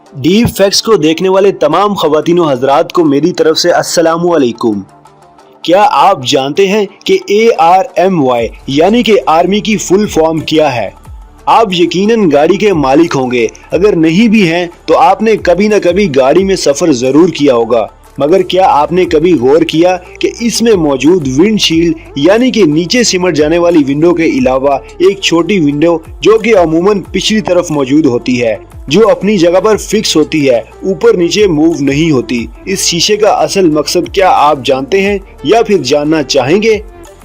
Deep facts को देखने वाले तमाम ख़वातीन व हज़रात को मेरी तरफ से अस्सलामु अलैकुम। क्या आप जानते हैं कि ARMY यानी कि आर्मी की फुल फॉर्म क्या है? आप यकीनन गाड़ी के मालिक होंगे, अगर नहीं भी हैं तो आपने कभी न कभी गाड़ी में सफ़र ज़रूर किया होगा। मगर क्या आपने कभी गौर किया कि इसमें मौजूद विंडशील्ड यानी कि नीचे सिमट जाने वाली विंडो के अलावा एक छोटी विंडो जो कि अमूमन पिछली तरफ मौजूद होती है, जो अपनी जगह पर फिक्स होती है, ऊपर नीचे मूव नहीं होती। इस शीशे का असल मकसद क्या आप जानते हैं या फिर जानना चाहेंगे?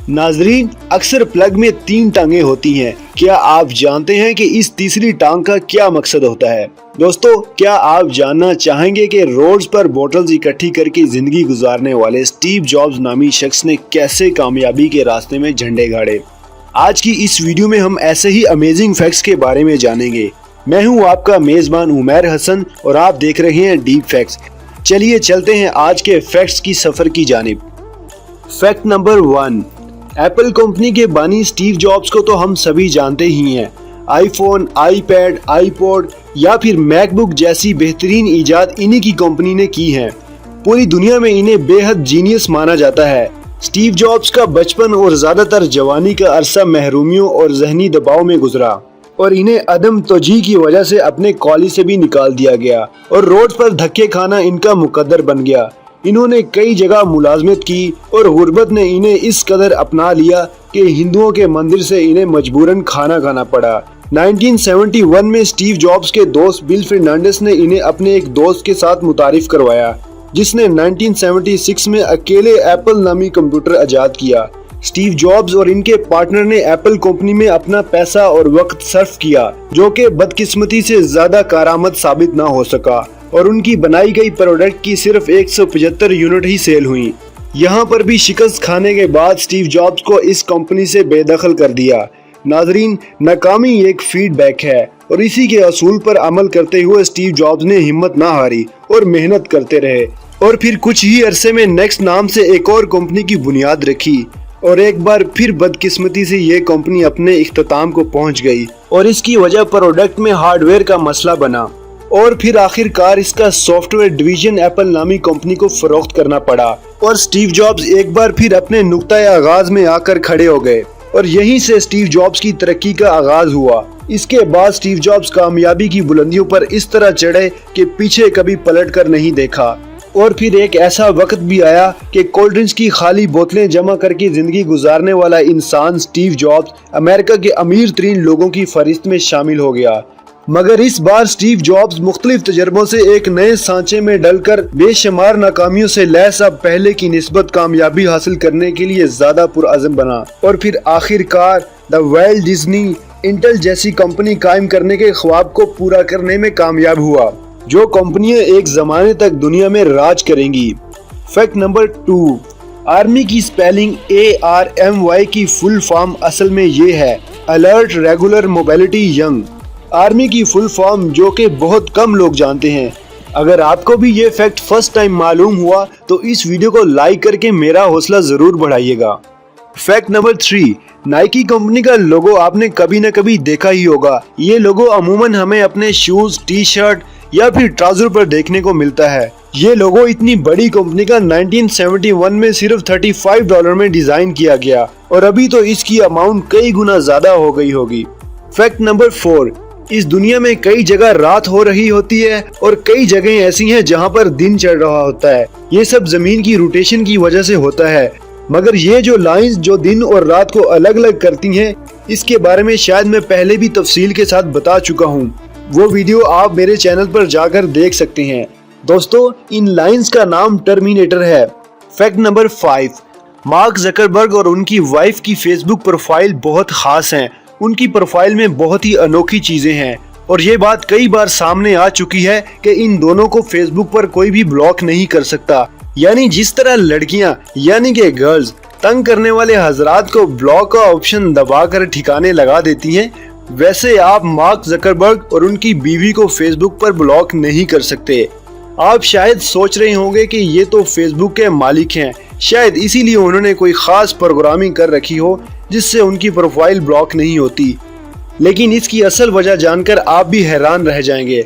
नाजरीन, अक्सर प्लग में 3 टांगें होती हैं। क्या आप जानते हैं कि इस तीसरी टांग का क्या मकसद होता है? दोस्तों, क्या आप जानना चाहेंगे कि रोड्स पर बोतल्स इकट्ठी करके जिंदगी गुजारने वाले स्टीव जॉब्स नामी शख्स ने कैसे कामयाबी के रास्ते में झंडे गाड़े? आज की इस वीडियो में हम ऐसे ही अमेजिंग फैक्ट्स के बारे में जानेंगे। मैं हूं आपका मेजबान उमैर हसन और आप देख रहे हैं डीप फैक्ट्स। चलिए चलते हैं आज के फैक्ट्स की सफर की जानिब। फैक्ट नंबर 1, एप्पल कंपनी के बानी स्टीव जॉब्स को तो हम सभी जानते ही हैं। आईफोन, आईपैड, आईपॉड या फिर मैकबुक जैसी बेहतरीन इजाद इन्हीं की कंपनी ने की हैं। पूरी दुनिया में इन्हें बेहद जीनियस माना जाता है। स्टीव जॉब्स का बचपन और ज्यादातर जवानी का अरसा महरूमियों और जहनी दबाव में गुजरा और इन्हें अदम तोजी की वजह से अपने कॉलेज से भी निकाल दिया गया और रोड पर धक्के खाना इनका मुकद्दर बन गया। इन्होंने कई जगह मुलाजमत की और गुर्बत ने इन्हें इस कदर अपना लिया कि हिंदुओं के मंदिर से इन्हें मजबूरन खाना खाना पड़ा। 1971 में स्टीव जॉब्स के दोस्त बिल फर्नांडिस ने इन्हें अपने एक दोस्त के साथ मुतारिफ करवाया, जिसने 1976 में अकेले एप्पल नामी कंप्यूटर आजाद किया। स्टीव जॉब्स और इनके पार्टनर ने एप्पल कंपनी में अपना पैसा और वक्त सर्फ किया, जो कि बदकिस्मती से ज्यादा कारआमद साबित ना हो सका और उनकी बनाई गई प्रोडक्ट की सिर्फ 175 यूनिट ही सेल हुई। यहाँ पर भी शिकस्त खाने के बाद स्टीव जॉब्स को इस कंपनी से बेदखल कर दिया। नाजरीन, नाकामी एक फीडबैक है और इसी के असूल पर अमल करते हुए स्टीव जॉब्स ने हिम्मत ना हारी और मेहनत करते रहे और फिर कुछ ही अरसे में नेक्स्ट नाम से एक और कंपनी की बुनियाद रखी और एक बार फिर बदकिस्मती से ये कंपनी अपने इख्तिताम को पहुंच गई और इसकी वजह प्रोडक्ट में हार्डवेयर का मसला बना और फिर आखिरकार इसका सॉफ्टवेयर डिवीजन एप्पल नामी कंपनी को फरोख्त करना पड़ा और स्टीव जॉब्स एक बार फिर अपने नुक्ताए आगाज में आकर खड़े हो गए और यहीं से स्टीव जॉब्स की तरक्की का आगाज हुआ। इसके बाद स्टीव जॉब्स कामयाबी की बुलंदियों पर इस तरह चढ़े कि पीछे कभी पलट कर नहीं देखा और फिर एक ऐसा वक्त भी आया कि कोल्ड ड्रिंक्स की खाली बोतलें जमा करके जिंदगी गुजारने वाला इंसान स्टीव जॉब्स अमेरिका के अमीर तरीन लोगों की फहरिस्त में शामिल हो गया। मगर इस बार स्टीव जॉब्स मुख्तलिफ तजर्बों से एक नए सांचे में डलकर बेशुमार नाकामियों से लैस अब पहले की निस्बत कामयाबी हासिल करने के लिए ज्यादा पुरअज़्म बना और फिर आखिरकार द वाल्ट डिज्नी इंटेल जैसी कंपनी कायम करने के ख्वाब को पूरा करने में कामयाब हुआ, जो कंपनियां एक जमाने तक दुनिया में राज करेंगी। फैक्ट नंबर 2, आर्मी की स्पेलिंग ARMY की फुल फॉर्म असल में ये है, alert regular mobility young. Army की फुल फॉर्म जो कि बहुत कम लोग जानते हैं। अगर आपको भी ये फैक्ट फर्स्ट टाइम मालूम हुआ तो इस वीडियो को लाइक करके मेरा हौसला जरूर बढ़ाइएगा। फैक्ट नंबर 3, नाइकी कंपनी का लोगो आपने कभी न कभी देखा ही होगा। ये लोगो अमूमन हमें अपने शूज, टी शर्ट या फिर ट्राउजर पर देखने को मिलता है। ये लोगो इतनी बड़ी कंपनी का 1971 में सिर्फ $35 में डिजाइन किया गया और अभी तो इसकी अमाउंट कई गुना ज्यादा हो गई होगी। फैक्ट नंबर 4, इस दुनिया में कई जगह रात हो रही होती है और कई जगह ऐसी हैं जहां पर दिन चढ़ रहा होता है। ये सब जमीन की रोटेशन की वजह से होता है। मगर ये जो लाइंस जो दिन और रात को अलग अलग करती हैं, इसके बारे में शायद मैं पहले भी तफसील के साथ बता चुका हूँ। वो वीडियो आप मेरे चैनल पर जाकर देख सकते हैं। दोस्तों, इन लाइंस का नाम टर्मिनेटर है। फैक्ट नंबर 5, मार्क ज़करबर्ग और उनकी वाइफ की फेसबुक प्रोफाइल बहुत खास है। उनकी प्रोफाइल में बहुत ही अनोखी चीजें हैं और ये बात कई बार सामने आ चुकी है कि इन दोनों को फेसबुक पर कोई भी ब्लॉक नहीं कर सकता। यानी जिस तरह लड़कियां यानी कि गर्ल्स तंग करने वाले हजरात को ब्लॉक का ऑप्शन दबाकर ठिकाने लगा देती हैं, वैसे आप मार्क ज़करबर्ग और उनकी बीवी को फेसबुक पर ब्लॉक नहीं कर सकते। आप शायद सोच रहे होंगे कि ये तो फेसबुक के मालिक हैं, शायद इसीलिए उन्होंने कोई खास प्रोग्रामिंग कर रखी हो जिससे उनकी प्रोफाइल ब्लॉक नहीं होती। लेकिन इसकी असल वजह जानकर आप भी हैरान रह जाएंगे।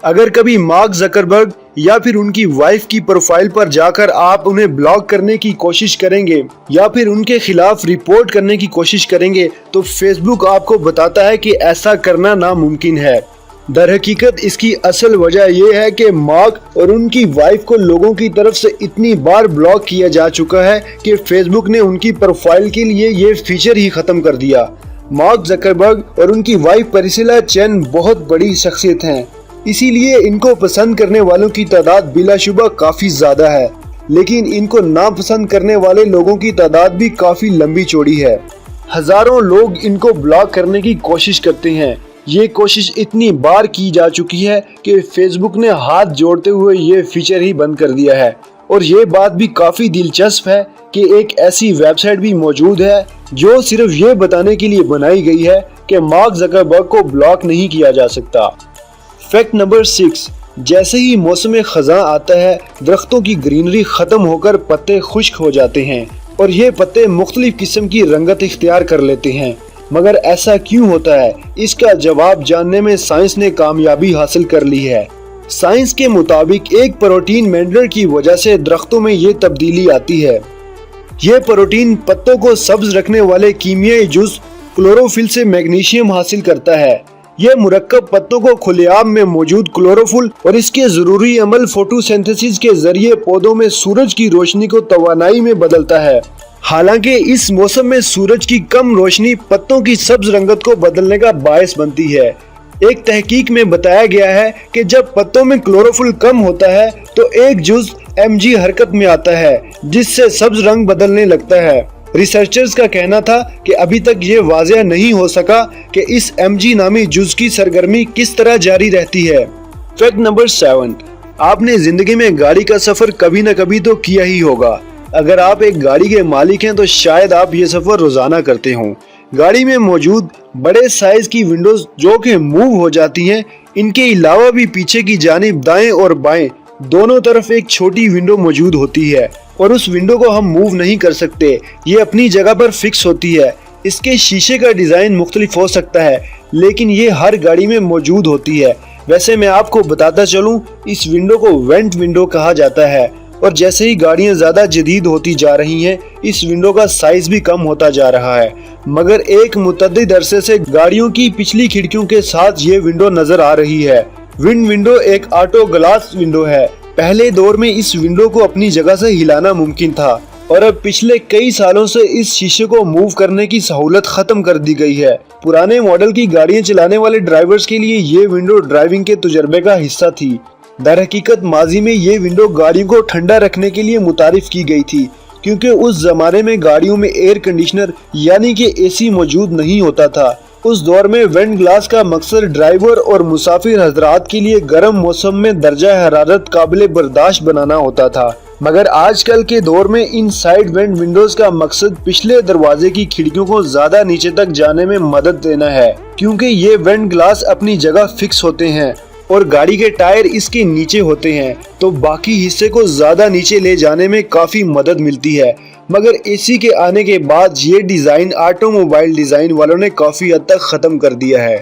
अगर कभी मार्क जकरबर्ग या फिर उनकी वाइफ की प्रोफाइल पर जाकर आप उन्हें ब्लॉक करने की कोशिश करेंगे या फिर उनके खिलाफ रिपोर्ट करने की कोशिश करेंगे तो फेसबुक आपको बताता है कि ऐसा करना नामुमकिन है। दरहकीकत इसकी असल वजह यह है कि मार्क और उनकी वाइफ को लोगों की तरफ से इतनी बार ब्लॉक किया जा चुका है कि फेसबुक ने उनकी प्रोफाइल के लिए ये फीचर ही खत्म कर दिया। मार्क जकरबर्ग और उनकी वाइफ प्रिसिला चेन बहुत बड़ी शख्सियत हैं, इसीलिए इनको पसंद करने वालों की तादाद बिलाशुबा काफी ज्यादा है, लेकिन इनको नापसंद करने वाले लोगों की तादाद भी काफी लंबी चौड़ी है। हजारों लोग इनको ब्लॉक करने की कोशिश करते हैं। ये कोशिश इतनी बार की जा चुकी है कि फेसबुक ने हाथ जोड़ते हुए ये फीचर ही बंद कर दिया है। और ये बात भी काफी दिलचस्प है कि एक ऐसी वेबसाइट भी मौजूद है जो सिर्फ ये बताने के लिए बनाई गई है कि मार्क जकरबर्ग को ब्लॉक नहीं किया जा सकता। फैक्ट नंबर 6, जैसे ही मौसम खज़ां आता है दरख्तों की ग्रीनरी खत्म होकर पत्ते खुश्क हो जाते हैं और ये पत्ते मुख्तलिफ किस्म की रंगत इख्तियार कर लेते हैं। मगर ऐसा क्यों होता है, इसका जवाब जानने में साइंस ने कामयाबी हासिल कर ली है। साइंस के मुताबिक एक प्रोटीन मेंडर की वजह से दरख्तों में ये तब्दीली आती है। ये प्रोटीन पत्तों को सब्ज रखने वाले कीमियाई जुज़ क्लोरोफिल से मैग्नीशियम हासिल करता है। यह मुरक्कब पत्तों को खुलेआम में मौजूद क्लोरोफिल और इसके जरूरी अमल फोटोसिंथेसिस के जरिए पौधों में सूरज की रोशनी को तवानाई में बदलता है। हालांकि इस मौसम में सूरज की कम रोशनी पत्तों की सब्ज रंगत को बदलने का बायस बनती है। एक तहकीक में बताया गया है कि जब पत्तों में क्लोरोफिल कम होता है तो एक जुज़ Mg हरकत में आता है जिससे सब्ज रंग बदलने लगता है। रिसर्चर्स का कहना था कि अभी तक ये वाज़ेह नहीं हो सका कि इस Mg नामी जुज़ की सरगर्मी किस तरह जारी रहती है। फैक्ट नंबर 7, आपने जिंदगी में गाड़ी का सफर कभी न कभी तो किया ही होगा। अगर आप एक गाड़ी के मालिक हैं तो शायद आप ये सफर रोजाना करते हों। गाड़ी में मौजूद बड़े साइज की विंडोज जो कि मूव हो जाती हैं, इनके अलावा भी पीछे की जानिब दाएं और बाएं दोनों तरफ एक छोटी विंडो मौजूद होती है और उस विंडो को हम मूव नहीं कर सकते, ये अपनी जगह पर फिक्स होती है। इसके शीशे का डिजाइन मुख्तलिफ हो सकता है लेकिन ये हर गाड़ी में मौजूद होती है। वैसे मैं आपको बताता चलूं, इस विंडो को वेंट विंडो कहा जाता है और जैसे ही गाड़ियां ज्यादा जदीद होती जा रही हैं इस विंडो का साइज भी कम होता जा रहा है। मगर एक मुतद्दिद अरसे से गाड़ियों की पिछली खिड़कियों के साथ ये विंडो नजर आ रही है। विंडो एक ऑटो ग्लास विंडो है। पहले दौर में इस विंडो को अपनी जगह से हिलाना मुमकिन था और अब पिछले कई सालों से इस शीशे को मूव करने की सहूलत खत्म कर दी गई है। पुराने मॉडल की गाड़ियां चलाने वाले ड्राइवर्स के लिए ये विंडो ड्राइविंग के तजुर्बे का हिस्सा थी। दरहकीकत माजी में ये विंडो गाड़ियों को ठंडा रखने के लिए मुतारिफ की गई थी क्योंकि उस जमाने में गाड़ियों में एयर कंडीशनर यानी कि एसी मौजूद नहीं होता था। उस दौर में वेंट ग्लास का मकसद ड्राइवर और मुसाफिर हजरात के लिए गर्म मौसम में दर्जा हरारत काबिल बर्दाश्त बनाना होता था। मगर आजकल के दौर में इन साइड वेंट विंडोज का मकसद पिछले दरवाजे की खिड़कियों को ज्यादा नीचे तक जाने में मदद देना है क्योंकि ये वेंट ग्लास अपनी जगह फिक्स होते हैं और गाड़ी के टायर इसके नीचे होते हैं तो बाकी हिस्से को ज्यादा नीचे ले जाने में काफी मदद मिलती है। मगर एसी के आने के बाद ये डिजाइन ऑटोमोबाइल डिजाइन वालों ने काफी हद तक खत्म कर दिया है।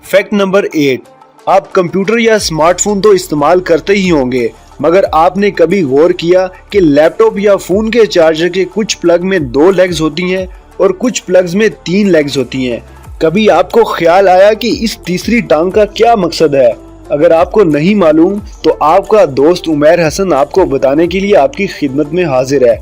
फैक्ट नंबर 8, आप कंप्यूटर या स्मार्टफोन तो इस्तेमाल करते ही होंगे मगर आपने कभी गौर किया कि लैपटॉप या फोन के चार्जर के कुछ प्लग में 2 लेग्स होती हैं और कुछ प्लग्स में 3 लेग्स होती हैं। कभी आपको ख्याल आया कि इस तीसरी टांग का क्या मकसद है? अगर आपको नहीं मालूम तो आपका दोस्त उमैर हसन आपको बताने के लिए आपकी खिदमत में हाजिर है।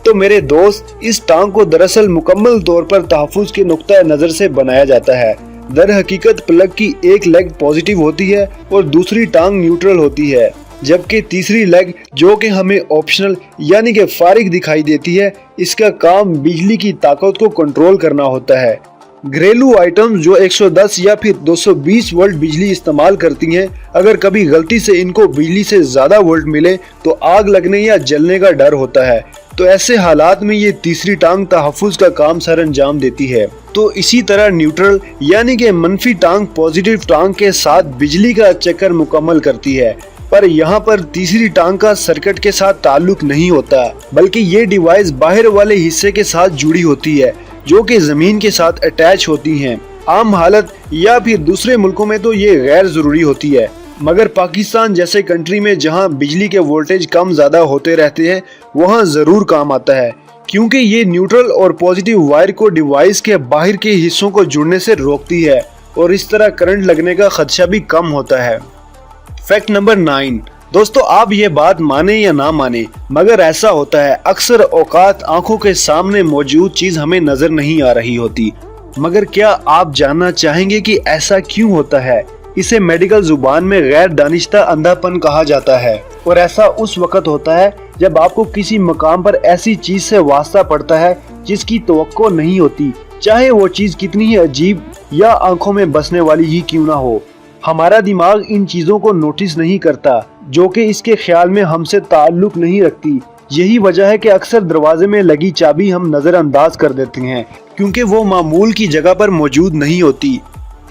तो मेरे दोस्त, इस टांग को दरअसल मुकम्मल तौर पर तहफ़्फ़ुज़ के नुक्ता नज़र से बनाया जाता है। दर हकीकत प्लग की एक लेग पॉजिटिव होती है और दूसरी टांग न्यूट्रल होती है, जबकि तीसरी लेग जो कि हमें ऑप्शनल यानी कि फारिग दिखाई देती है, इसका काम बिजली की ताकत को कंट्रोल करना होता है। घरेलू आइटम्स जो 110 या फिर 220 वोल्ट बिजली इस्तेमाल करती हैं, अगर कभी गलती से इनको बिजली से ज्यादा वोल्ट मिले तो आग लगने या जलने का डर होता है। तो ऐसे हालात में ये तीसरी टांग तहफ़्फ़ुज़ का काम सर अंजाम देती है। तो इसी तरह न्यूट्रल यानी कि मनफी टांग पॉजिटिव टांग के साथ बिजली का चक्कर मुकम्मल करती है। पर यहाँ पर तीसरी टांग का सर्किट के साथ ताल्लुक नहीं होता, बल्कि ये डिवाइस बाहर वाले हिस्से के साथ जुड़ी होती है जो कि जमीन के साथ अटैच होती हैं। आम हालत या फिर दूसरे मुल्कों में तो ये गैर जरूरी होती है। मगर पाकिस्तान जैसे कंट्री में जहां बिजली के वोल्टेज कम ज़्यादा होते रहते हैं वहां ज़रूर काम आता है, क्योंकि ये न्यूट्रल और पॉजिटिव वायर को डिवाइस के बाहर के हिस्सों को जुड़ने से रोकती है और इस तरह करंट लगने का खदशा भी कम होता है। Fact number 9। दोस्तों, आप ये बात माने या ना माने मगर ऐसा होता है, अक्सर औकात आंखों के सामने मौजूद चीज हमें नजर नहीं आ रही होती। मगर क्या आप जानना चाहेंगे कि ऐसा क्यों होता है? इसे मेडिकल जुबान में गैर दानिश्ता अंधापन कहा जाता है और ऐसा उस वक्त होता है जब आपको किसी मकाम पर ऐसी चीज से वास्ता पड़ता है जिसकी तवक्को नहीं होती, चाहे वो चीज कितनी ही अजीब या आंखों में बसने वाली ही क्यों ना हो। हमारा दिमाग इन चीजों को नोटिस नहीं करता, जो कि इसके ख्याल में हमसे ताल्लुक नहीं रखती। यही वजह है कि अक्सर दरवाजे में लगी चाबी हम नजरअंदाज कर देते हैं क्योंकि वो मामूल की जगह पर मौजूद नहीं होती।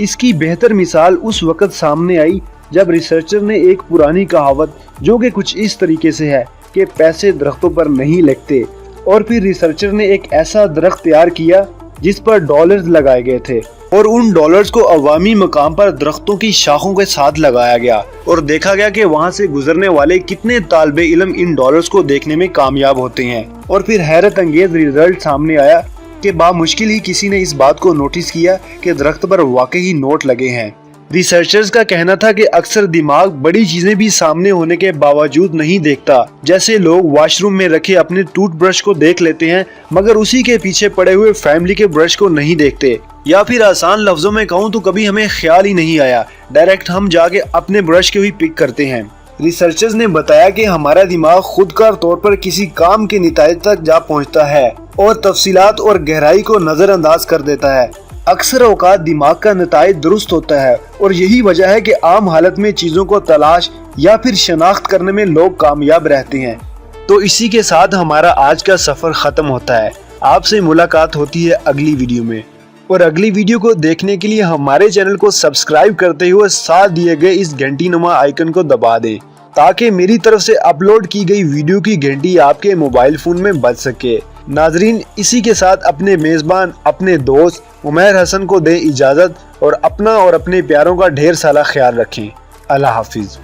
इसकी बेहतर मिसाल उस वक्त सामने आई जब रिसर्चर ने एक पुरानी कहावत, जो कि कुछ इस तरीके से है कि पैसे दरख्तों पर नहीं लगते, और फिर रिसर्चर ने एक ऐसा दरख्त तैयार किया जिस पर डॉलर्स लगाए गए थे और उन डॉलर्स को अवामी मकाम पर दरख्तों की शाखों के साथ लगाया गया और देखा गया कि वहां से गुजरने वाले कितने तालिबे इल्म इन डॉलर्स को देखने में कामयाब होते हैं। और फिर हैरत अंगेज रिजल्ट सामने आया कि बामुश्किल ही किसी ने इस बात को नोटिस किया कि दरख्त पर वाकई नोट लगे हैं। रिसर्चर्स का कहना था कि अक्सर दिमाग बड़ी चीजें भी सामने होने के बावजूद नहीं देखता। जैसे लोग वॉशरूम में रखे अपने टूथब्रश को देख लेते हैं मगर उसी के पीछे पड़े हुए फैमिली के ब्रश को नहीं देखते, या फिर आसान लफ्जों में कहूँ तो कभी हमें ख्याल ही नहीं आया, डायरेक्ट हम जाके अपने ब्रश को ही पिक करते हैं। रिसर्चर्स ने बताया कि हमारा दिमाग खुदकार तौर पर किसी काम के नतीजे तक जा पहुंचता है और तफसीलात और गहराई को नजरअंदाज कर देता है। अक्सर औकात दिमाग का नतीजा दुरुस्त होता है और यही वजह है कि आम हालत में चीजों को तलाश या फिर शनाख्त करने में लोग कामयाब रहते हैं। तो इसी के साथ हमारा आज का सफर खत्म होता है। आपसे मुलाकात होती है अगली वीडियो में, और अगली वीडियो को देखने के लिए हमारे चैनल को सब्सक्राइब करते हुए साथ दिए गए इस घंटी नुमा आइकन को दबा दें ताकि मेरी तरफ से अपलोड की गई वीडियो की घंटी आपके मोबाइल फोन में बज सके। नाजरीन, इसी के साथ अपने मेजबान अपने दोस्त उमैर हसन को दें इजाजत और अपना और अपने प्यारों का ढेर सारा ख्याल रखें। अल्लाह हाफिज।